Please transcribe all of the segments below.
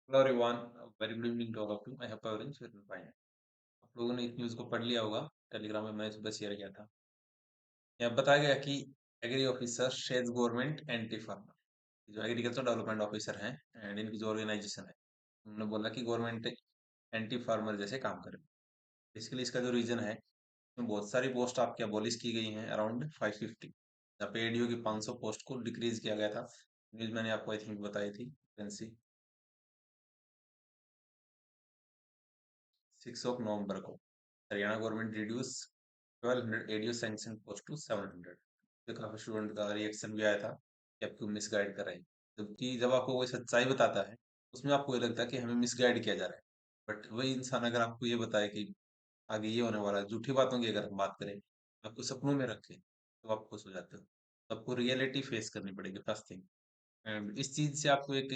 Hello everyone, very good evening to all of you. I hope everything is fine. आप लोगों ने इस news को पढ़ लिया होगा। टेलीग्राम में मैंने सुबह शेयर किया था। यहाँ बताया गया कि agri officer says government anti farmer, जो एग्रीकल्चर डेवलपमेंट ऑफिसर हैं एंड इनकी जो ऑर्गेनाइजेशन है, उन्होंने बोला कि गवर्नमेंट एंटी फार्मर जैसे काम करे। बेसिकली इसका जो रीजन है, इसमें बहुत सारी पोस्ट आपकी अबॉलिश की गई हैं, अराउंड 550। जहाँ पे एडीओ की 500 पोस्ट को डिक्रीज किया गया था। न्यूज़ मैंने आपको आई थिंक बताई थी। 6 नवंबर को Haryana government reduce 1200 ADO sanction post to 700। तो काफी स्टूडेंट का रिएक्शन भी आया था कि आपको मिसगाइड कर रहे हैं। जबकि जब आपको कोई सच्चाई बताता है, उसमें आपको ये लगता है कि हमें मिसगाइड किया जा रहा है। बट वही इंसान अगर आपको ये बताए कि आगे ये होने वाला है, झूठी बातों की अगर हम बात करें, आपको सपनों में रखें, तो आप खुश हो जाते हो। तो आपको रियलिटी फेस करनी पड़ेगी, फर्स्ट थिंग। एंड इस चीज से आपको एक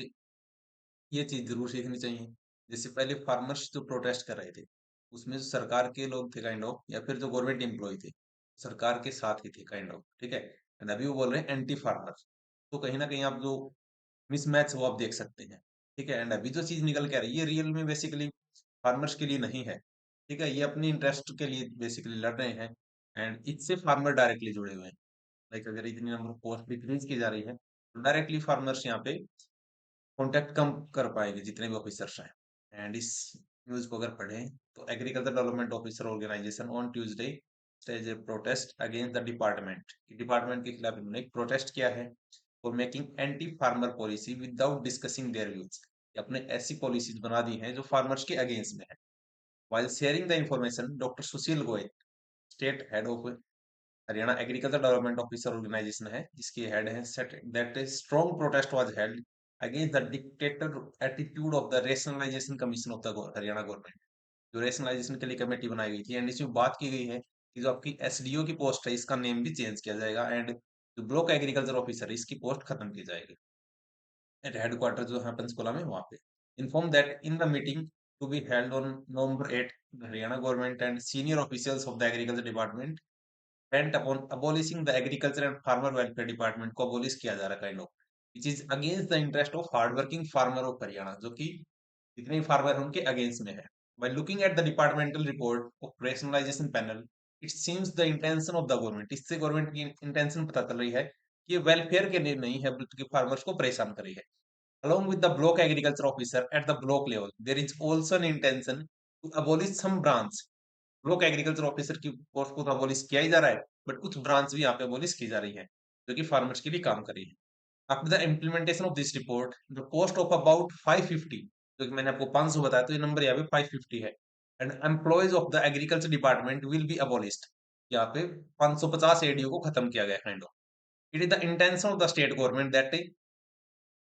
ये चीज जरूर सीखनी चाहिए। जैसे पहले फार्मर्स जो प्रोटेस्ट कर रहे थे, उसमें जो सरकार के लोग थे काइंड ऑफ, या फिर जो गवर्नमेंट एम्प्लॉय थे, सरकार के साथ ही थे काइंड ऑफ, ठीक है। एंड अभी वो बोल रहे हैं एंटी फार्मर। तो कहीं ना कहीं आप जो मिसमैच वो आप देख सकते हैं, ठीक है। एंड अभी जो चीज निकल के आ रही है, ये रियल में बेसिकली फार्मर्स के लिए नहीं है, ठीक है। ये अपनी इंटरेस्ट के लिए बेसिकली लड़ रहे हैं। एंड इससे फार्मर डायरेक्टली जुड़े हुए हैं। लाइक अगर इतनी नंबर पोस्ट डिक्रीज की जा रही है, तो डायरेक्टली फार्मर्स यहाँ पे कॉन्टेक्ट कम कर पाएंगे, जितने भी ऑफिसर्स हैं। एंड इस न्यूज को अगर पढ़ें, तो agriculture development officer organisation on Tuesday stage a protest against the department के खिलाफ इन्होंने एक प्रोटेस्ट किया है for making anti farmer policy without discussing their views. अपने ऐसी पॉलिसीज बना दी हैं जो फार्मर्स के अगेंस्ट में है। while sharing the information, doctor Sushil Goyal, state head of Haryana agriculture development officer organisation है, जिसके हेड है, said that a strong protest was held against the dictator attitude of the rationalisation commission of the Haryana government. जो rationalisation के लिए committee बनाई गई थी, and इसमें बात की गई है कि जो आपकी एसडीओ की पोस्ट है, इसका नेम भी चेंज किया जाएगा। एंड जो ब्लॉक एग्रीकल्चर ऑफिसर है, इसकी पोस्ट खत्म की जाएगी। एट हेडक्वार्टर जो है पंचकुला में, वहां पे inform that in the meeting to be held on November 8, Haryana government and senior officials of the agriculture department bent upon abolishing the agriculture and farmer welfare department को abolish किया जा रहा है kind of, which is against the interest of hard working farmer of Haryana, जो कि जितने भी farmer हैं उनके अगेंस्ट में है। By looking at the departmental report of rationalization panel, it seems the intention of the government, इससे गवर्नमेंट की इंटेंशन पता चल रही है कि ये वेलफेयर के लिए नहीं है, बल्कि फार्मर्स को परेशान कर रही है। Along with the block agriculture officer at the block level, there is also an intention to abolish some branch। Block agriculture officer की पोस्ट को तो अबॉलिश किया ही जा रहा है, बट कुछ ब्रांच भी यहाँ पे अबॉलिश की जा रही है, जो कि फार्मर्स के लिए काम कर रही है। After the implementation of this report, the post of about 550, जो कि मैंने आपको 500 बताया, तो ये नंबर यहाँ पे 550 है। And employees of the agriculture department will be abolished. यहाँ पे 550 एडीओ को खत्म किया गया kind of. It is the intention of the state government that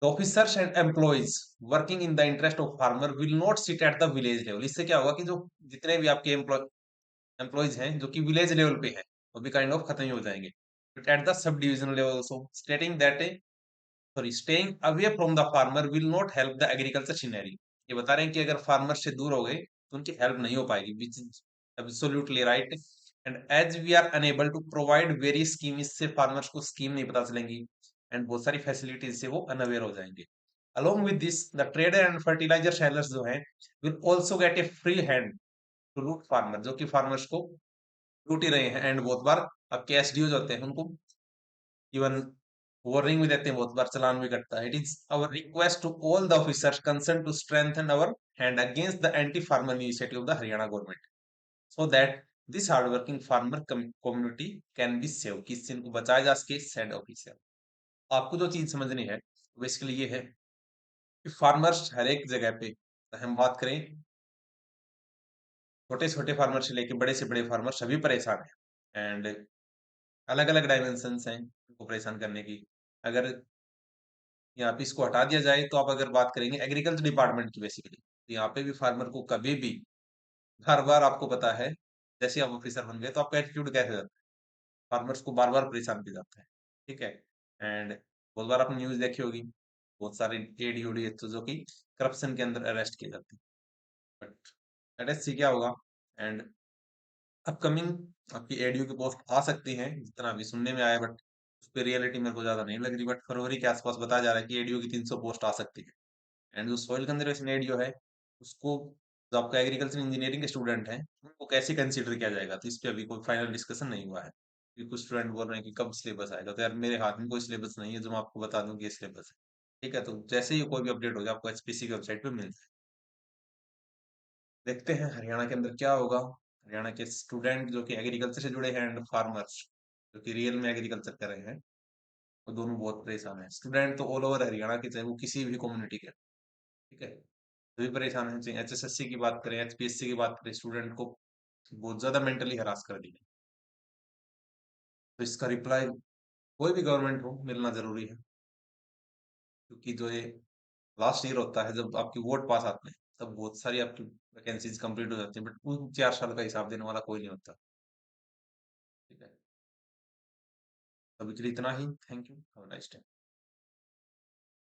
the officers and employees working in the interest of farmer will not sit at the village level। इससे क्या होगा कि जो जितने भी आपके एम्प्लॉयज हैं जो कि विलेज लेवल पे है, वो भी काइंड ऑफ खत्म ही हो जाएंगे। But at the sub division level also stating that sorry staying away from the farmer will not help the agriculture scenario. ये बता रहे हैं कि अगर फार्मर से दूर हो गए, तो उनकी हेल्प नहीं हो पाएगी, which is absolutely right. And as we are unable to provide various scheme, इससे फार्मर्स को स्कीम नहीं पता चलेंगी, एंड बहुत सारी फैसिलिटीज से वो अनअवेयर हो जाएंगे। along with this, the trader and fertilizer sellers जो हैं will also get a free hand to root farmer, जो कि फार्मर्स को लूट ही रहे हैं। एंड बहुत बार आपके एसडीओ जो होते हैं, उनको इवन वार्निंग भी देते हैं, बहुत बार चालान भी कटता है। It is our request to all the officers concern to strengthen our hand against the anti farmer initiative of the Haryana government, so that this hard working farmer community can be save, कि इससे इनको बचाया जा सके। Said officer, आपको जो चीज समझनी है बेसिकली ये है कि फार्मर्स हर एक जगह पे, हम बात करें छोटे छोटे फार्मर से लेके बड़े से बड़े फार्मर, सभी परेशान है। एंड अलग अलग डायमेंशंस हैं उनको परेशान करने की। अगर यहाँ पे इसको हटा दिया जाए, तो आप अगर बात करेंगे एग्रीकल्चर डिपार्टमेंट की बेसिकली, तो यहाँ पे भी फार्मर को कभी भी, हर बार आपको पता है, जैसे आप ऑफिसर बन गए तो आपका एटीट्यूड कैसे जाता है, फार्मर्स को बार बार परेशान किया जाता है, ठीक है। एंड बहुत बार आपने न्यूज देखी होगी, बहुत सारे एडीओडी जो कि करप्शन के अंदर अरेस्ट किए जाते हैं। बट लेट अस सी क्या होगा। एंड अपकमिंग आपकी एडीओ की पोस्ट आ सकती है, जितना अभी सुनने में आया, बट उस पर रियलिटी मेरे को ज्यादा नहीं लग रही। बट फरवरी के आसपास बताया जा रहा है कि एडीओ की 300 पोस्ट आ सकती है। एंड जो सॉइल कंजर्वेशन एड जो है, उसको जो आपका एग्रीकल्चर इंजीनियरिंग के स्टूडेंट हैं, उनको कैसे कंसीडर किया जाएगा? तो इस पे अभी कोई फाइनल डिस्कशन नहीं हुआ है। कि कुछ स्टूडेंट बोल रहे हैं कि कब सिलेबस आएगा? तो यार मेरे हाथ में कोई सिलेबस नहीं है जो मैं आपको बता दूं कि ये सिलेबस है। ठीक है, तो जैसे ही कोई भी अपडेट हो जाए आपको एचपीसी की वेबसाइट पे मिल जाए। देखते हैं हरियाणा के अंदर क्या होगा। हरियाणा के स्टूडेंट जो कि एग्रीकल्चर से जुड़े हैं एंड फार्मर्स जो कि रियल में एग्रीकल्चर कर रहे हैं, वो दोनों बहुत परेशान हैं। स्टूडेंट तो ऑल ओवर हरियाणा के, चाहे वो किसी भी कम्युनिटी के, ठीक है, सभी परेशान हैं। चाहे एचएसएससी की बात करें, एचपीएससी की बात करें, स्टूडेंट को बहुत ज्यादा मेंटली हरास कर दिया। तो इसका रिप्लाई कोई भी गवर्नमेंट हो मिलना जरूरी है, क्योंकि जो ये लास्ट ईयर होता है जब आपकी वोट पास आते हैं, तब बहुत सारी आपकी वैकेंसीज कंप्लीट हो जाती है, बट उन 4 साल का हिसाब देने वाला कोई नहीं होता। ठीक है, अभी के लिए इतना ही। Thank you, have a nice day.